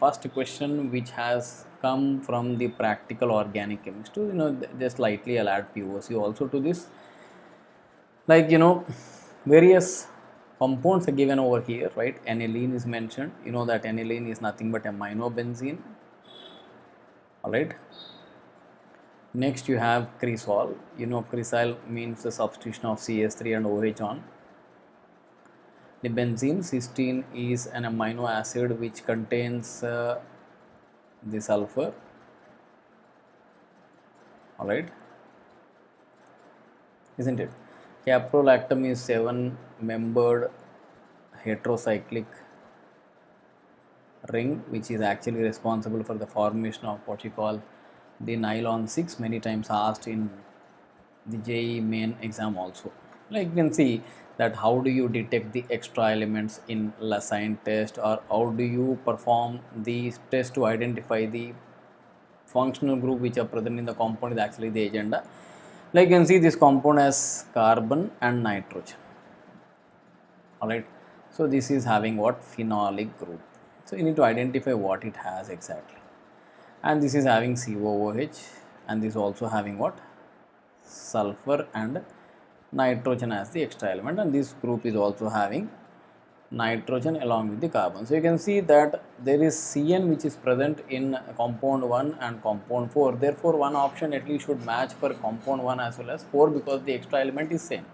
first question which has come from the practical organic chemistry. Just lightly I'll add POC also to this. Like, various compounds are given over here, right? Aniline is mentioned. You know that aniline is nothing but aminobenzene. Alright. Next you have cresol. Cresol means the substitution of CS3 and OH on the benzene. Cysteine is an amino acid which contains the sulfur. Alright, isn't it? Caprolactam is 7-membered heterocyclic ring which is actually responsible for the formation of what you call the nylon 6, many times asked in the JEE main exam also. Like you can see that how do you detect the extra elements in Lassine test, or how do you perform the test to identify the functional group which are present in the compound is actually the agenda. Like you can see this compound has carbon and nitrogen. Alright, so this is having what? Phenolic group. So you need to identify what it has exactly. And this is having COOH, and this also having what? Sulfur and nitrogen as the extra element, and this group is also having nitrogen along with the carbon. So you can see that there is CN which is present in compound 1 and compound 4. Therefore, one option at least should match for compound 1 as well as 4 because the extra element is same.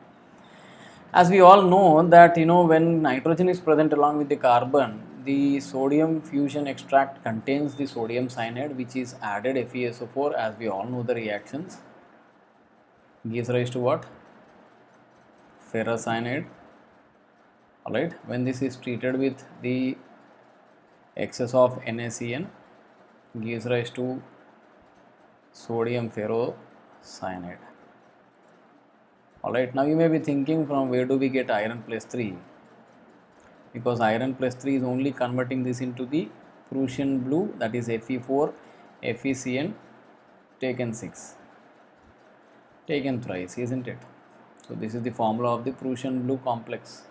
As we all know that when nitrogen is present along with the carbon, the sodium fusion extract contains the sodium cyanide which is added FeSO4. As we all know, the reactions gives rise to what? Ferrocyanide. Alright, when this is treated with the excess of NaCN, gives rise to sodium ferrocyanide. Alright, now you may be thinking, from where do we get iron plus 3? Because iron plus 3 is only converting this into the Prussian blue, that is Fe4, FeCN taken 6, taken thrice, isn't it? So this is the formula of the Prussian blue complex.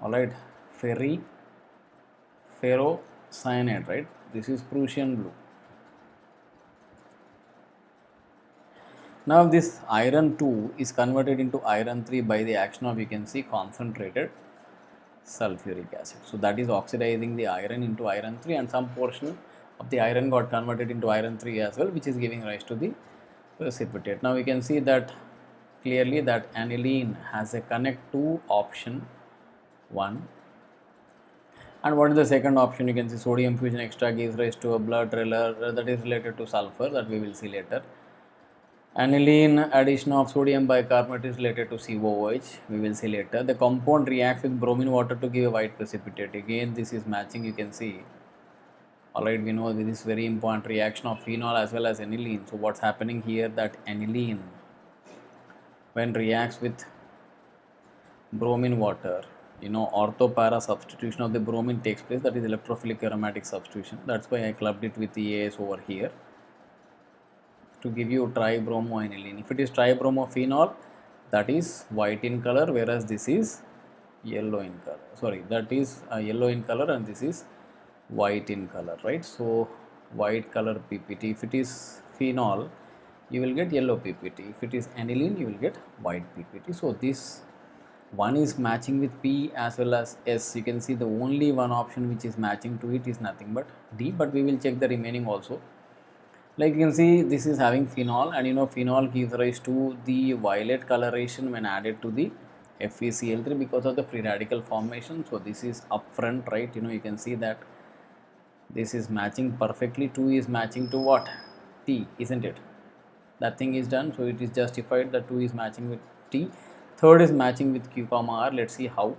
Alright, ferrocyanide, right? This is Prussian blue. Now this iron 2 is converted into iron 3 by the action of, you can see, concentrated sulfuric acid. So that is oxidizing the iron into iron 3, and some portion of the iron got converted into iron 3 as well, which is giving rise to the precipitate. Now we can see that clearly that aniline has a connect to option 1. And what is the second option? You can see sodium fusion extract gives rise to a blood trailer that is related to sulfur, that we will see later. Aniline addition of sodium bicarbonate is related to COOH, we will see later. The compound reacts with bromine water to give a white precipitate. Again, this is matching, you can see. Alright, we know this is very important reaction of phenol as well as aniline. So what's happening here, that aniline, when reacts with bromine water, orthopara substitution of the bromine takes place, that is electrophilic aromatic substitution. That's why I clubbed it with the AS over here to give you tribromoaniline. If it is tribromophenol, that is white in color, whereas this is yellow in color. Sorry, that is yellow in color and this is white in color, right? So white color PPT. If it is phenol, you will get yellow PPT. If it is aniline, you will get white PPT. So this one is matching with P as well as S. You can see the only one option which is matching to it is nothing but D, but we will check the remaining also. Like you can see, this is having phenol, and phenol gives rise to the violet coloration when added to the FeCl3 because of the free radical formation. So this is upfront, right? You can see that this is matching perfectly. 2 is matching to what? T, isn't it? That thing is done, so it is justified that 2 is matching with T. Third is matching with Q comma R. Let's see how.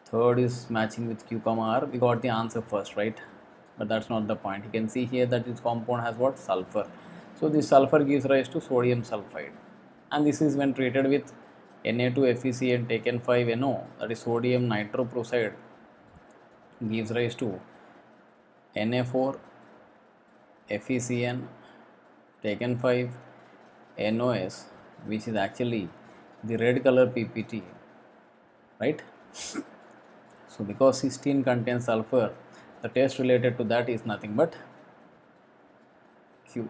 Third is matching with Q comma R. We got the answer first, right? But that's not the point. You can see here that this compound has what? Sulfur. So this sulfur gives rise to sodium sulfide, and this is when treated with Na2FeCN taken 5NO, that is sodium nitroprusside, gives rise to Na4 FeCN taken 5 NOS, which is actually the red color PPT, right? So because cysteine contains sulfur, The test related to that is nothing but Q.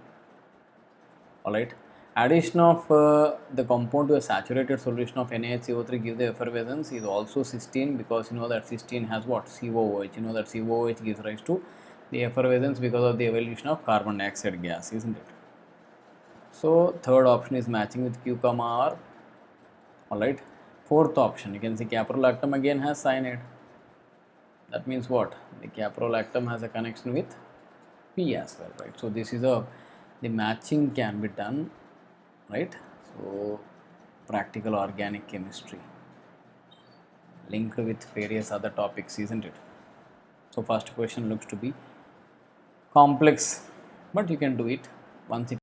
Alright. Addition of the compound to a saturated solution of NaHCO3 give the effervescence is also cysteine, because you know that cysteine has what? COOH. You know that COOH gives rise to the effervescence because of the evolution of carbon dioxide gas, isn't it? So third option is matching with Q, R. Alright. Fourth option, you can see caprolactam again has cyanide. That means what? The caprolactam has a connection with P as well, right? So this is the matching can be done, right? So practical organic chemistry linked with various other topics, isn't it? So first question looks to be complex, but you can do it once it